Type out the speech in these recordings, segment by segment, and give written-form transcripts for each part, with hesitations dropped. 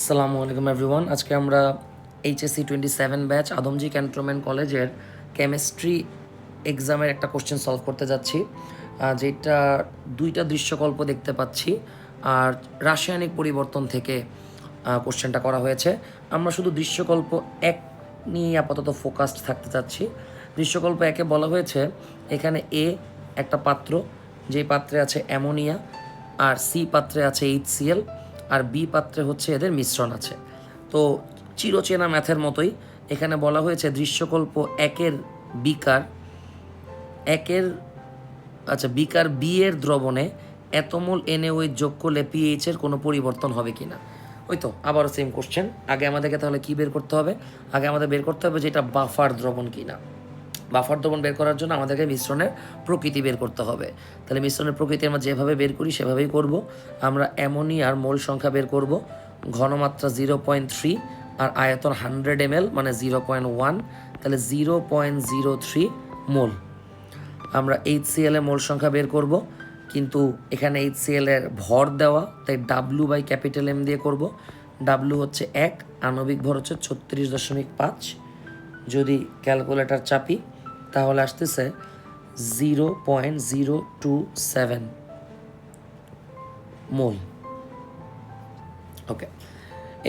আসসালামু আলাইকুম এভরিওয়ান। আজকে আমরা এইচএসসি 27 ব্যাচ আদমজি ক্যান্টনমেন্ট কলেজের কেমিস্ট্রি এক্সামের একটা কোশ্চেন সলভ করতে যাচ্ছি, যেটা দুইটা দৃশ্যকল্প দেখতে পাচ্ছি আর রাসায়নিক পরিবর্তন থেকে কোশ্চেনটা করা হয়েছে। আমরা শুধু দৃশ্যকল্প এক নিয়ে আপাতত ফোকাসড থাকতে চাচ্ছি। দৃশ্যকল্প একে বলা হয়েছে এখানে এ একটা পাত্র, যেই পাত্রে আছে অ্যামোনিয়া, আর সি পাত্রে আছে HCl, আর বি পাত্রে হচ্ছে এদের মিশ্রণ আছে। তো চিরচেনা ম্যাথের মতোই এখানে বলা হয়েছে দৃশ্যকল্প একের বিকার একের বিকার বি এর দ্রবণে এত মোল NaOH যোগ করলে pH এর কোনো পরিবর্তন হবে কি না। ওই তো আবারও সেম কোশ্চেন। আগে আমাদেরকে তাহলে কি বের করতে হবে? আগে আমাদের বের করতে হবে যে এটা বাফার দ্রবণ কি না। বাফার দ্রবণ বের করার জন্য আমাদেরকে মিশ্রণের প্রকৃতি বের করতে হবে। তাহলে মিশ্রণের প্রকৃতি আমরা যেভাবে বের করি সেভাবেই করব। আমরা অ্যামোনিয়ার মোল সংখ্যা বের করব, ঘনমাত্রা 0.3 আর আয়তন 100 ml মানে 0.1, তাহলে 0.03 মোল। আমরা HCl এর মোল সংখ্যা বের করব, কিন্তু এখানে HCl এর ভর দেওয়া, তাই W/M দিয়ে করব। W হচ্ছে 1, আণবিক ভর হচ্ছে 36.5। যদি ক্যালকুলেটর চাপি তাহলে আসতেছে 0.027 মোল। ওকে,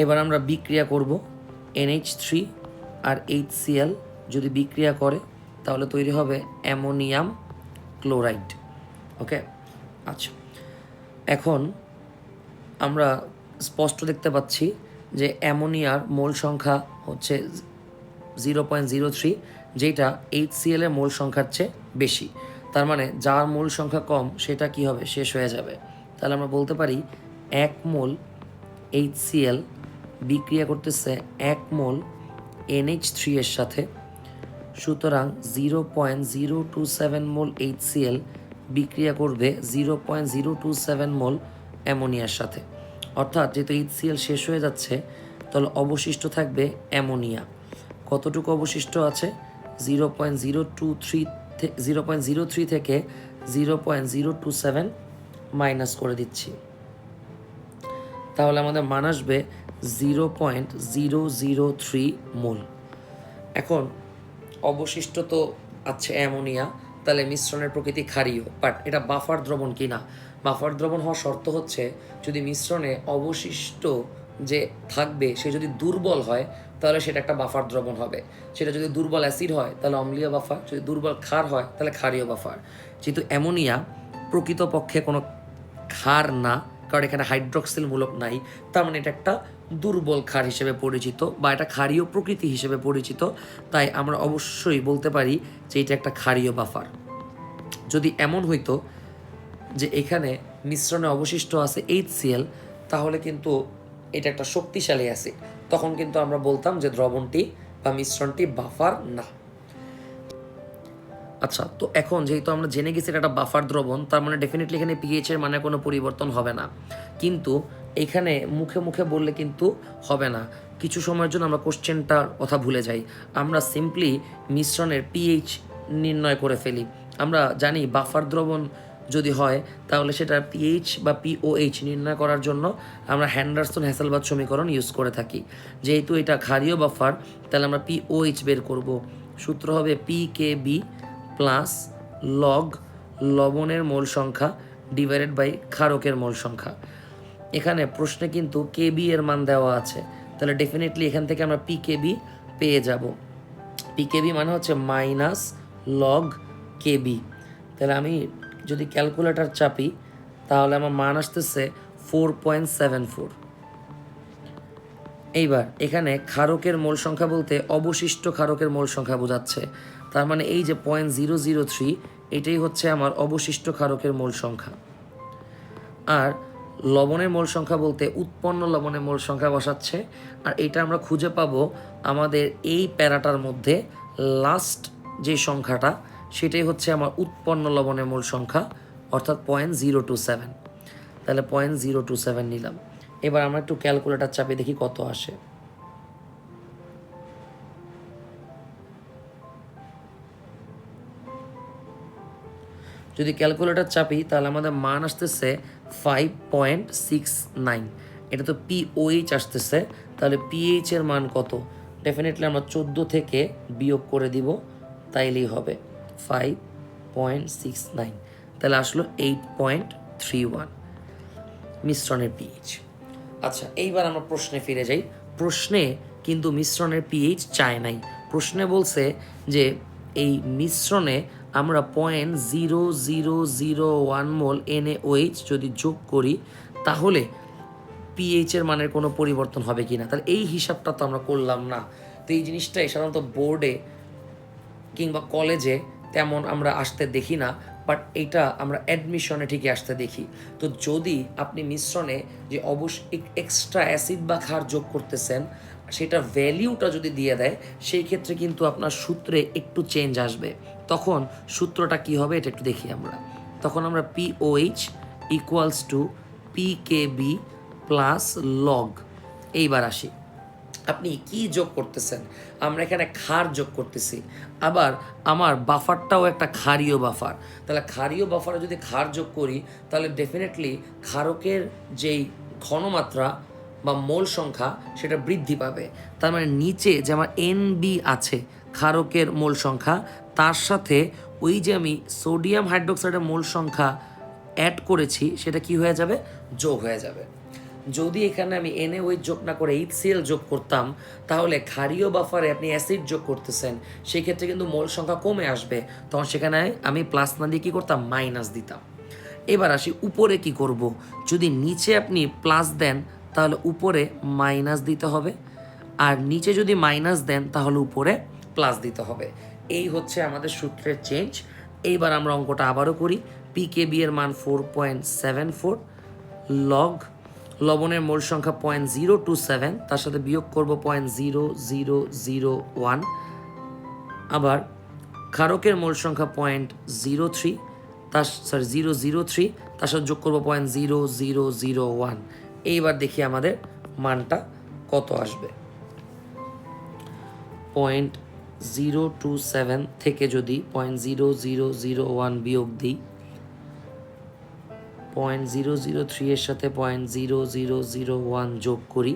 এবার আমরা বিক্রিয়া করব। NH3 আর HCl যদি বিক্রিয়া করে তাহলে তৈরি হবে অ্যামোনিয়াম ক্লোরাইড। ওকে, আচ্ছা, এখন আমরা স্পষ্ট দেখতে পাচ্ছি যে অ্যামোনিয়ার মোল সংখ্যা হচ্ছে 0.03, যেটা HCl এর মোল সংখ্যার চেয়ে বেশি। তার মানে যার মোল সংখ্যা কম সেটা কি হবে? শেষ হয়ে যাবে। তাহলে আমরা বলতে পারি 1 মোল HCl বিক্রিয়া করতেছে 1 মোল NH3 এর সাথে, সুতরাং 0.027 মোল HCl বিক্রিয়া করবে 0.027 মোল অ্যামোনিয়ার সাথে। অর্থাৎ যেহেতু HCl শেষ হয়ে যাচ্ছে তাহলে অবশিষ্ট থাকবে অ্যামোনিয়া। কতটুকু অবশিষ্ট আছে? 0.003 থেকে 0.027 মাইনাস করে দিচ্ছি, তাহলে আমাদের মান আসবে 0.003 মোল। এখন অবশিষ্ট তো আছে অ্যামোনিয়া, তাহলে মিশ্রণের প্রকৃতি ক্ষারীয়, বাট এটা বাফার দ্রবণ কি না। বাফার দ্রবণ হওয়ার শর্ত হচ্ছে যদি মিশ্রণে অবশিষ্ট যে থাকবে সে যদি দুর্বল হয় তাহলে সেটা একটা বাফার দ্রবণ হবে। সেটা যদি দুর্বল অ্যাসিড হয় তাহলে অম্লীয় বাফার, যদি দুর্বল ক্ষার হয় তাহলে ক্ষারীয় বাফার। যেহেতু অ্যামোনিয়া প্রকৃতপক্ষে কোনো ক্ষার না, কারণ এখানে হাইড্রক্সিল মূলক নাই, তার মানে এটা একটা দুর্বল ক্ষার হিসেবে পরিচিত বা এটা ক্ষারীয় প্রকৃতি হিসেবে পরিচিত। তাই আমরা অবশ্যই বলতে পারি যে এটা একটা ক্ষারীয় বাফার। যদি এমন হইতো যে এখানে মিশ্রণে অবশিষ্ট আছে HCl, তাহলে কিন্তু এটা একটা শক্তিশালী অ্যাসিড, তখন কিন্তু আমরা বলতাম যে দ্রবণটি বা মিশ্রণটি বাফার না। আচ্ছা, তো এখন যেহেতু আমরা জেনে গেছি এটা একটা বাফার দ্রবণ, তার মানে ডেফিনেটলি এখানে pH এর মানে কোনো পরিবর্তন হবে না। কিন্তু এখানে মুখে মুখে বললে কিন্তু হবে না। কিছু সময়ের জন্য আমরা কোশ্চেনটার কথা ভুলে যাই, আমরা সিম্পলি মিশ্রণের pH নির্ণয় করে ফেলি। আমরা জানি বাফার দ্রবণ যদি হয় তাহলে সেটা pH বা pOH নির্ণয় করার জন্য আমরা হ্যান্ডারসন-হ্যাসেলবাদ সমীকরণ ইউজ করে থাকি। যেহেতু এটা ক্ষারীয় বাফার তাহলে আমরা pOH বের করব। সূত্র হবে PKB প্লাস লগ লবণের মোল সংখ্যা ডিভাইডেড বাই ক্ষারকের মোল সংখ্যা। এখানে প্রশ্নে কিন্তু কেবি এর মান দেওয়া আছে, তাহলে ডেফিনেটলি এখান থেকে আমরা পিকেবি পেয়ে যাব। পিকেবি মানে হচ্ছে মাইনাস লগ কেবি। তাহলে আমি যদি ক্যালকুলেটর চাপি তাহলে আমার মান আসতেছে 4.74। এইবার এখানে ক্ষারকের মোল সংখ্যা বলতে অবশিষ্ট ক্ষারকের মোল সংখ্যা বোঝাচ্ছে, তার মানে এই যে 0.003 এটাই হচ্ছে আমার অবশিষ্ট ক্ষারকের মোল সংখ্যা। আর লবণের মোল সংখ্যা বলতে উৎপন্ন লবণের মোল সংখ্যা বসাচ্ছে, আর এটা আমরা খুঁজে পাবো আমাদের এই প্যারাটার মধ্যে লাস্ট যে সংখ্যাটা সেটাই হচ্ছে আমার উৎপন্ন লবণের মোল সংখ্যা, অর্থাৎ 0.027। তাহলে 0.027 নিলাম। এবার আমরা একটু ক্যালকুলেটর চাপে দেখি কত আসে। যদি ক্যালকুলেটর চাপি তাহলে আমাদের মান আসতেছে 5.69। এটা তো পিওএইচ আসতেছে, তাহলে পিএইচ এর মান কত? ডেফিনেটলি আমরা 14 থেকে বিয়োগ করে দিব, তাইলেই হবে 5.69, তাহলে আসলো 8.31 মিশ্রণের পিএইচ। আচ্ছা, এইবার আমরা প্রশ্নে ফিরে যাই। প্রশ্নে কিন্তু মিশ্রণের পিএইচ চায় নাই। প্রশ্নে বলছে যে এই মিশ্রণে আমরা 0.0001 মোল NaOH যদি যোগ করি তাহলে পিএইচ এর মানের কোনো পরিবর্তন হবে কি না। তাহলে এই হিসাবটা তো আমরা করলাম না। তো এই জিনিসটাই সাধারণত বোর্ডে কিংবা কলেজে তেমন আমরা আসতে দেখি না, বাট এটা আমরা অ্যাডমিশনে ঠিকই আসতে দেখি। তো যদি আপনি মিশ্রণে যে অবশ্যই এক্সট্রা অ্যাসিড বা ক্ষার যোগ করতেছেন সেটা ভ্যালিউটা যদি দিয়ে দেয়, সেই ক্ষেত্রে কিন্তু আপনার সূত্রে একটু চেঞ্জ আসবে। তখন সূত্রটা কি হবে এটা একটু দেখি আমরা। তখন আমরা POH equals to PKB plus log. এইবার আসি, আপনি কি যোগ করতেছেন? আমরা এখানে ক্ষার যোগ করতেছি, আবার আমার বাফারটাও একটা ক্ষারীয় বাফার। তাহলে ক্ষারীয় বাফারে যদি ক্ষার যোগ করি তাহলে ডেফিনেটলি ক্ষারকের যেই ঘনমাত্রা বা মোল সংখ্যা সেটা বৃদ্ধি পাবে। তার মানে নিচে যে আমার NB আছে ক্ষারকের মোল সংখ্যা, তার সাথে ওই যে আমি সোডিয়াম হাইড্রোক্সাইডের মোল সংখ্যা অ্যাড করেছি সেটা কি হয়ে যাবে? যোগ হয়ে যাবে। যদি এখানে আমি NaOH যোগ না করে HCl যোগ করতাম তাহলে ক্ষারীয় বাফারে আপনি অ্যাসিড যোগ করতেছেন, সেই ক্ষেত্রে কিন্তু মোল সংখ্যা কমে আসবে। তখন সেখানে আমি প্লাস না দিয়ে কী করতাম? মাইনাস দিতাম। এবার আসি উপরে কি করব। যদি নিচে আপনি প্লাস দেন তাহলে উপরে মাইনাস দিতে হবে, আর নিচে যদি মাইনাস দেন তাহলে উপরে প্লাস দিতে হবে। এই হচ্ছে আমাদের সূত্রের চেঞ্জ। এইবার আমরা অঙ্কটা আবারও করি। PKB এর মান 4.74, লগ লবণের মোল সংখ্যা 0.027, তার সাথে বিয়োগ করব 0.0001, আবার ক্ষারকের মোল সংখ্যা 0.03, তার 003, তার সাথে যোগ করব 0.0001। এইবার দেখি আমাদের মানটা কত আসবে। 0.027 থেকে যদি 0.0001 বিয়োগ দিই, 0.003 এর সাথে 0.0001 যোগ করি,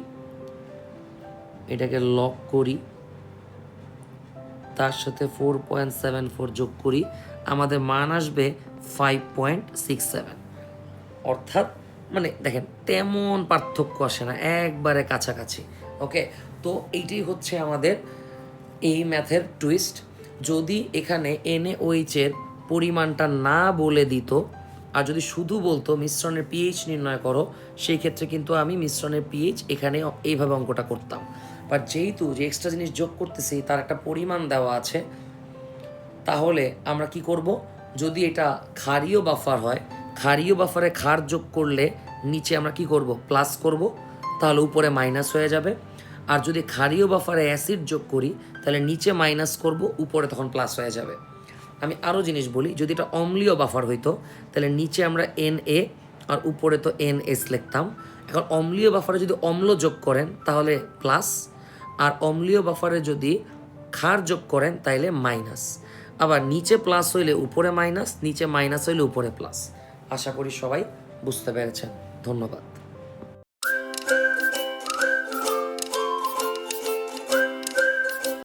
এটাকে লক করি, তার সাথে 4.74 যোগ করি, আমাদের মান আসবে 5.67। অর্থাৎ মানে দেখেন তেমন পার্থক্য আসে না, একবারে কাছাকাছি। ওকে, তো এইটাই হচ্ছে আমাদের এই ম্যাথের টুইস্ট। যদি এখানে NaOH এর পরিমাণটা না বলে দিত আর যদি শুধু বলতো মিশ্রণের পিএইচ নির্ণয় করো, সেই ক্ষেত্রে কিন্তু আমি মিশ্রণের পিএইচ এখানে এইভাবে অঙ্কটা করতাম। বাট যেহেতু যে এক্সট্রা জিনিস যোগ করতেছি তার একটা পরিমাণ দেওয়া আছে, তাহলে আমরা কি করব? যদি এটা ক্ষারীয় বাফার হয়, ক্ষারীয় বাফারে ক্ষার যোগ করলে নিচে আমরা কি করব? প্লাস করব, তাহলে উপরে মাইনাস হয়ে যাবে। আর যদি ক্ষারীয় বাফারে অ্যাসিড যোগ করি তাহলে নিচে মাইনাস করব, উপরে তখন প্লাস হয়ে যাবে। আমি আরও জিনিস বলি, যদি এটা অম্লীয় বাফার হইতো তাহলে নিচে আমরা Na আর উপরে তো NS লিখতাম। এখন অম্লীয় বাফারে যদি অম্ল যোগ করেন তাহলে প্লাস, আর অম্লীয় বাফারে যদি ক্ষার যোগ করেন তাইলে মাইনাস। আবার নিচে প্লাস হইলে উপরে মাইনাস, নিচে মাইনাস হইলে উপরে প্লাস। আশা করি সবাই বুঝতে পেরেছেন। ধন্যবাদ।